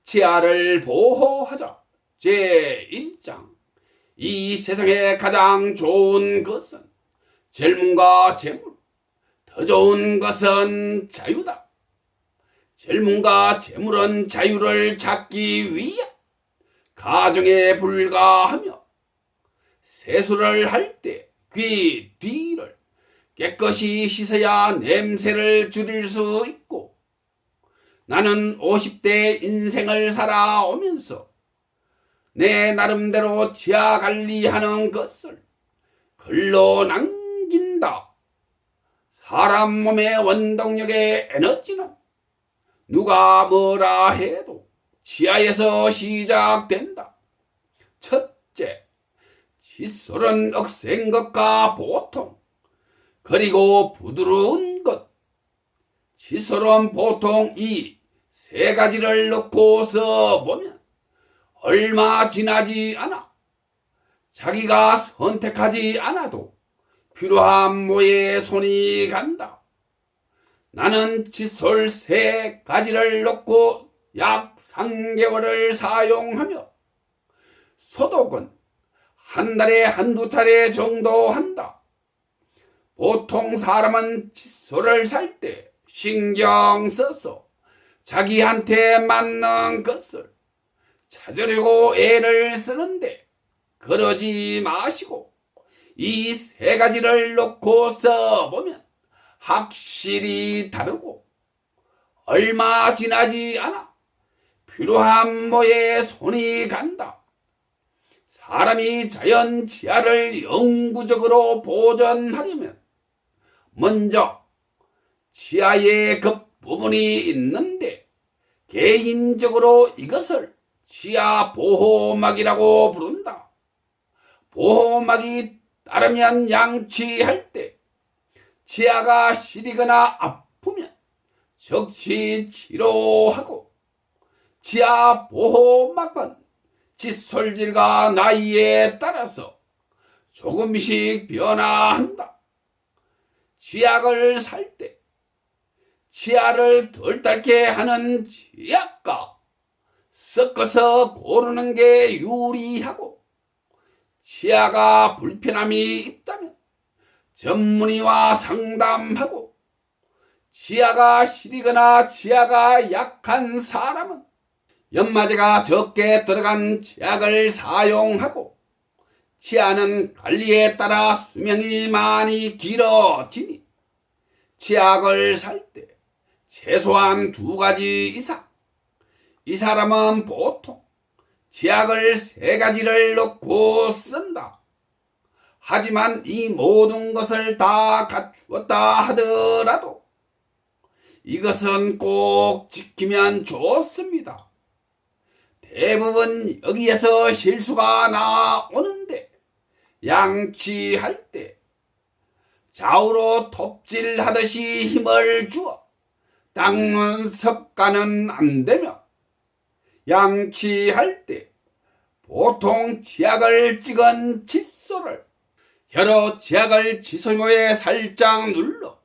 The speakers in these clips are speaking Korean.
치아를 보호하자. 제1장. 이 세상에 가장 좋은 것은 젊음과 재물, 더 좋은 것은 자유다. 젊음과 재물은 자유를 찾기 위해 가정에 불과하며 세수를 할 때 귀 뒤를 깨끗이 씻어야 냄새를 줄일 수 있고, 나는 50대 인생을 살아오면서 내 나름대로 치아 관리하는 것을 글로 남긴다. 사람 몸의 원동력의 에너지는 누가 뭐라 해도 치아에서 시작된다. 첫째, 칫솔은 억센 것과 보통, 그리고 부드러운 것. 칫솔은 보통 이 세 가지를 넣고 써보면 얼마 지나지 않아 자기가 선택하지 않아도 필요한 모에 손이 간다. 나는 칫솔 세 가지를 넣고 약 3개월을 사용하며 소독은 한 달에 한두 차례 정도 한다. 보통 사람은 칫솔을 살 때 신경 써서 자기한테 맞는 것을 찾으려고 애를 쓰는데, 그러지 마시고 이 세 가지를 놓고 써보면 확실히 다르고 얼마 지나지 않아 필요한 모에 손이 간다. 사람이 자연 치아를 영구적으로 보존하려면 먼저 치아에 겉부분이 있는데, 개인적으로 이것을 치아 보호막이라고 부른다. 보호막이 따르면 양치할 때 치아가 시리거나 아프면 즉시 치료하고, 치아 보호막은 칫솔질과 나이에 따라서 조금씩 변화한다. 치약을 살 때 치아를 덜 닳게 하는 치약과 섞어서 고르는 게 유리하고, 치아가 불편함이 있다면 전문의와 상담하고, 치아가 시리거나 치아가 약한 사람은 연마제가 적게 들어간 치약을 사용하고, 치아는 관리에 따라 수명이 많이 길어지니 치약을 살 때 최소한 2가지 이상, 이 사람은 보통 치약을 3가지를 넣고 쓴다. 하지만 이 모든 것을 다 갖추었다 하더라도 이것은 꼭 지키면 좋습니다. 대부분 여기에서 실수가 나오는데, 양치할 때 좌우로 톱질하듯이 힘을 주어 닦는 습관은 안 되며, 양치할 때 보통 치약을 찍은 칫솔을 혀로 치약을 칫솔모에 살짝 눌러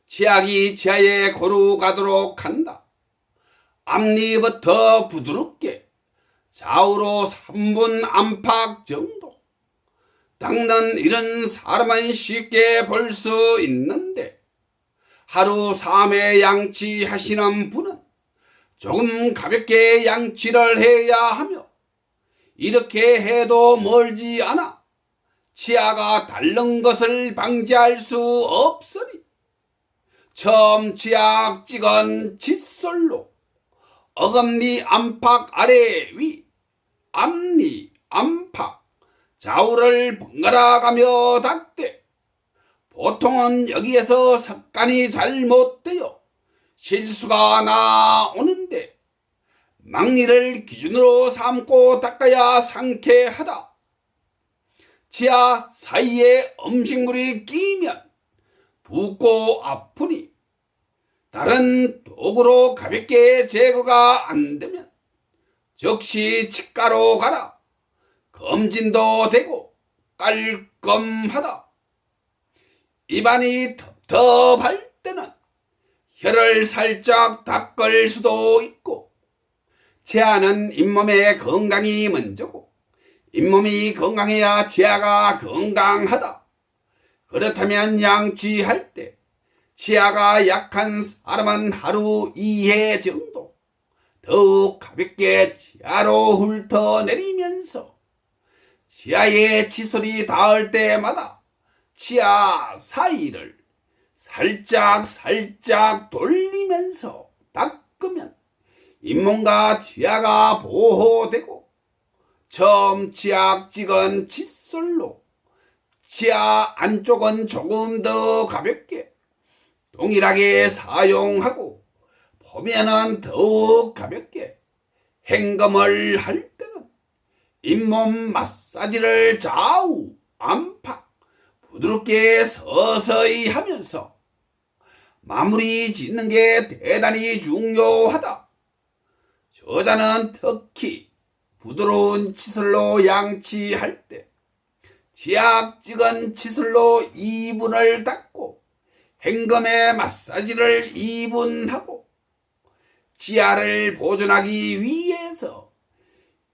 치약이 치아에 고루 가도록 한다. 앞니부터 부드럽게 좌우로 3분 안팎 정도 닦는 이런 사람은 쉽게 볼 수 있는데, 하루 3회 양치하시는 분은 조금 가볍게 양치를 해야 하며, 이렇게 해도 멀지 않아 치아가 닳는 것을 방지할 수 없으니 처음 치약 찍은 칫솔로 어금니 안팎 아래 위, 앞니 안팎 좌우를 번갈아 가며 닦되, 보통은 여기에서 습관이 잘못되어 실수가 나오는데, 막니를 기준으로 삼고 닦아야 상쾌하다. 치아 사이에 음식물이 끼면 붓고 아프니 다른 도구로 가볍게 제거가 안 되면 즉시 치과로 가라. 검진도 되고 깔끔하다. 입안이 텁텁할 때는 혀를 살짝 닦을 수도 있고, 치아는 잇몸의 건강이 먼저고 잇몸이 건강해야 치아가 건강하다. 그렇다면 양치할 때 치아가 약한 사람은 하루 2회 정도 더욱 가볍게 치아로 훑어내리면서 치아에 칫솔이 닿을 때마다 치아 사이를 살짝 돌리면서 닦으면 잇몸과 치아가 보호되고 처음 치아 찍은 칫솔로 치아 안쪽은 조금 더 가볍게 동일하게 사용하고 보면은 더욱 가볍게 행검을 할 때는 잇몸 마사지를 좌우 안팎 부드럽게 서서히 하면서 마무리 짓는 게 대단히 중요하다. 저자는 특히 부드러운 칫솔로 양치할 때 치약 찍은 칫솔로 2분을 닦고 행검에 마사지를 2분 하고 치아를 보존하기 위해서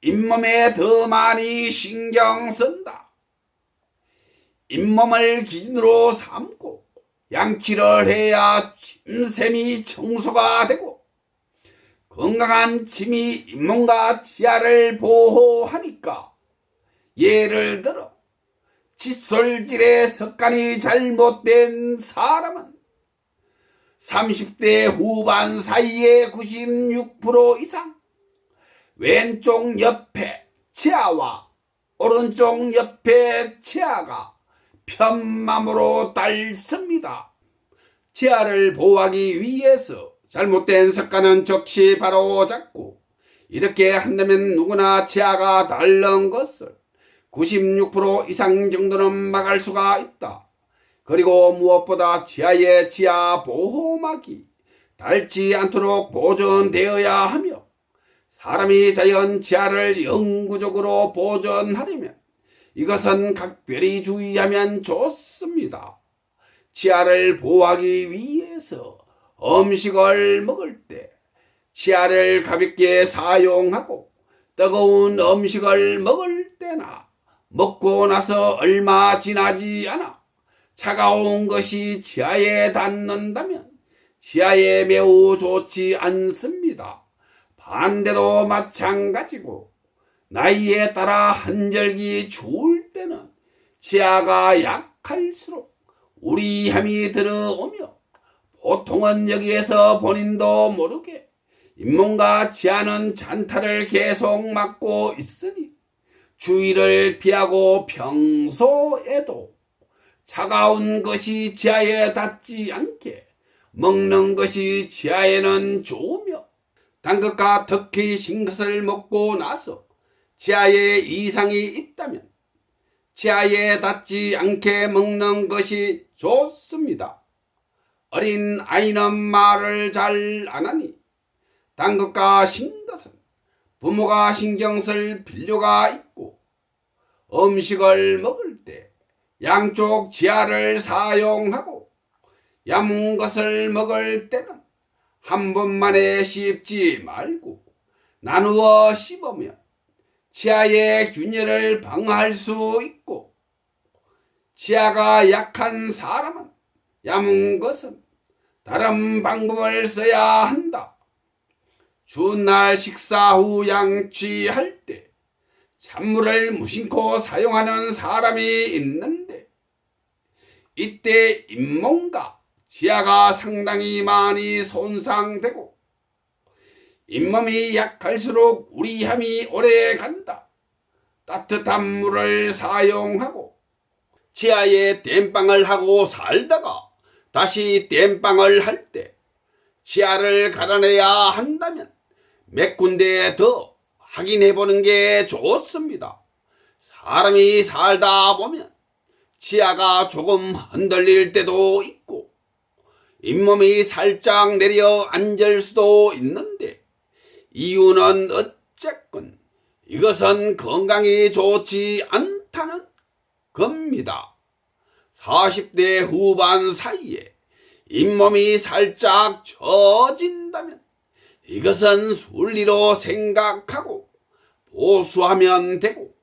잇몸에 더 많이 신경 쓴다. 잇몸을 기준으로 삼고 양치를 해야 침샘이 청소가 되고 건강한 침이 잇몸과 치아를 보호하니까 예를 들어 칫솔질의 습관이 잘못된 사람은 30대 후반 사이에 96% 이상 왼쪽 옆에 치아와 오른쪽 옆에 치아가 편맘으로 닳습니다. 치아를 보호하기 위해서 잘못된 습관은 즉시 바로잡고 이렇게 한다면 누구나 치아가 닳는 것을 96% 이상 정도는 막을 수가 있다. 그리고 무엇보다 치아의 치아 보호막이 닳지 않도록 보존되어야 하며 사람이 자연 치아를 영구적으로 보존하려면 이것은 각별히 주의하면 좋습니다. 치아를 보호하기 위해서 음식을 먹을 때 치아를 가볍게 사용하고 뜨거운 음식을 먹을 때나 먹고 나서 얼마 지나지 않아 차가운 것이 치아에 닿는다면 치아에 매우 좋지 않습니다. 반대도 마찬가지고 나이에 따라 한절기 추울 때는 치아가 약할수록 우리함이 들어오며 보통은 여기에서 본인도 모르게 잇몸과 치아는 잔타를 계속 맞고 있으니 주의를 피하고 평소에도 차가운 것이 치아에 닿지 않게 먹는 것이 치아에는 좋으며 단 것과 특히 신 것을 먹고 나서 치아에 이상이 있다면 치아에 닿지 않게 먹는 것이 좋습니다. 어린 아이는 말을 잘 안하니 단 것과 신 것은 부모가 신경 쓸 필요가 있고 음식을 먹을 때 양쪽 치아를 사용하고 얇은 것을 먹을 때는 한 번만에 씹지 말고 나누어 씹으면 치아의 균열을 방어할 수 있고 치아가 약한 사람은 얇은 것은 다른 방법을 써야 한다. 주날 식사 후 양치할 때 찬물을 무심코 사용하는 사람이 있는데 이때 잇몸과 치아가 상당히 많이 손상되고 잇몸이 약할수록 우리함이 오래 간다. 따뜻한 물을 사용하고 치아에 땜빵을 하고 살다가 다시 땜빵을 할 때 치아를 갈아내야 한다면 몇 군데 더 확인해 보는 게 좋습니다. 사람이 살다 보면 치아가 조금 흔들릴 때도 있고 잇몸이 살짝 내려 앉을 수도 있는데 이유는 어쨌건 이것은 건강이 좋지 않다는 겁니다. 40대 후반 사이에 잇몸이 살짝 처진다면 이것은 순리로 생각하고 보수하면 되고,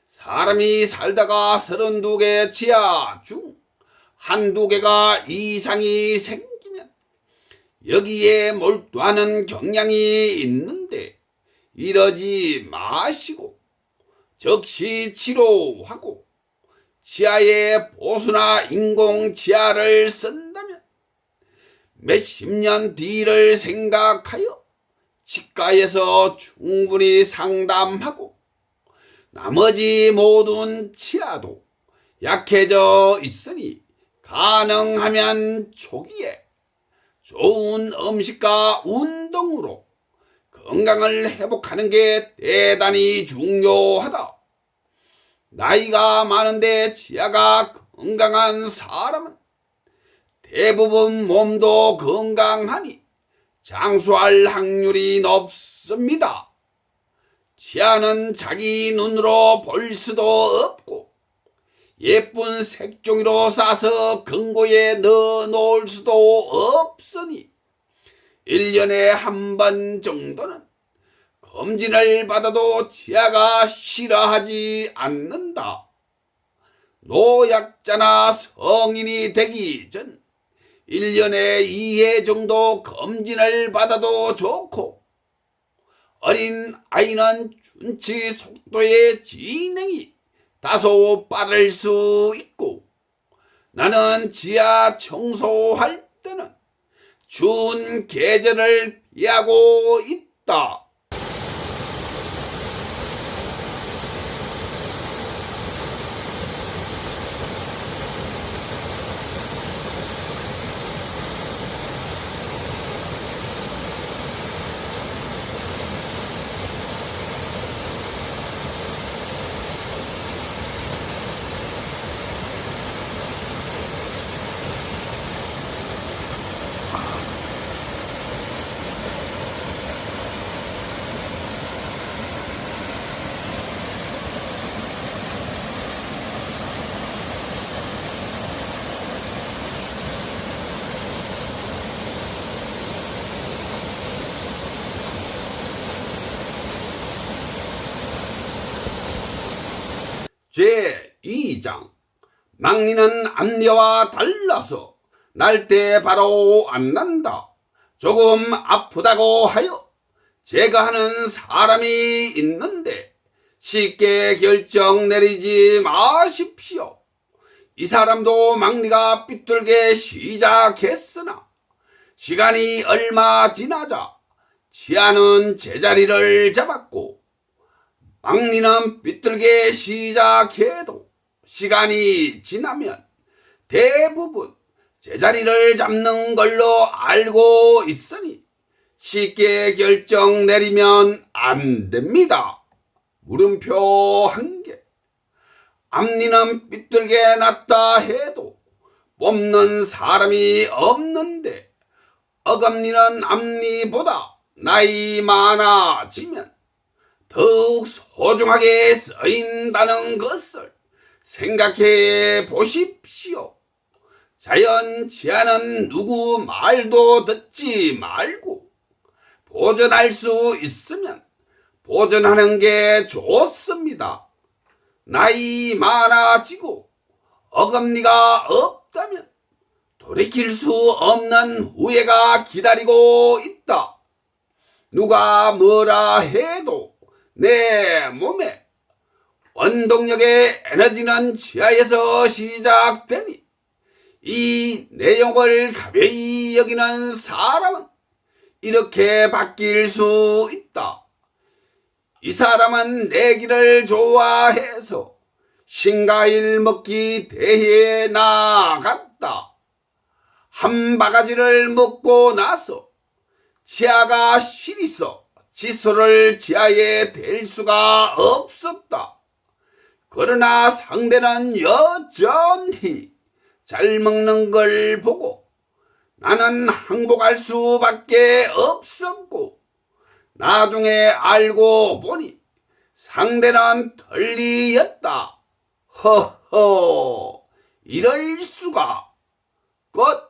사람이 살다가 32개 치아 중 한두 개가 이상이 생기면 여기에 몰두하는 경향이 있는데, 이러지 마시고 즉시 치료하고 치아에 보수나 인공 치아를 쓴다면 몇십 년 뒤를 생각하여 치과에서 충분히 상담하고 나머지 모든 치아도 약해져 있으니 가능하면 초기에 좋은 음식과 운동으로 건강을 회복하는 게 대단히 중요하다. 나이가 많은데 치아가 건강한 사람은 대부분 몸도 건강하니 장수할 확률이 높습니다. 치아는 자기 눈으로 볼 수도 없고 예쁜 색종이로 싸서 금고에 넣어 놓을 수도 없으니 1년에 한 번 정도는 검진을 받아도 치아가 싫어하지 않는다. 노약자나 성인이 되기 전 1년에 2회 정도 검진을 받아도 좋고, 어린 아이는 준치 속도의 진행이 다소 빠를 수 있고, 나는 지하 청소할 때는 추운 계절을 피하고 있다. 제2장 막리는 앞니와 달라서 날 때 바로 안 난다. 조금 아프다고 하여 제가 하는 사람이 있는데 쉽게 결정 내리지 마십시오. 이 사람도 막리가 삐뚤게 시작했으나 시간이 얼마 지나자 치아는 제자리를 잡았고, 막리는 삐뚤게 시작해도 시간이 지나면 대부분 제자리를 잡는 걸로 알고 있으니 쉽게 결정 내리면 안 됩니다. 물음표 1개. 앞니는 삐뚤게 났다 해도 뽑는 사람이 없는데, 어감니는 앞니보다 나이 많아지면 더욱 소중하게 쓰인다는 것을 생각해 보십시오. 자연 치아는 누구 말도 듣지 말고 보존할 수 있으면 보존하는 게 좋습니다. 나이 많아지고 어금니가 없다면 돌이킬 수 없는 후회가 기다리고 있다. 누가 뭐라 해도 내 몸에 원동력의 에너지는 치아에서 시작되니 이 내용을 가벼이 여기는 사람은 이렇게 바뀔 수 있다. 이 사람은 내기를 좋아해서 신과일 먹기 대회에 나갔다. 한 바가지를 먹고 나서 치아가 시리서 칫솔을 치아에 댈 수가 없었다. 그러나 상대는 여전히 잘 먹는 걸 보고 나는 항복할 수밖에 없었고, 나중에 알고 보니 상대는 털리였다. 허허, 이럴 수가. 끝.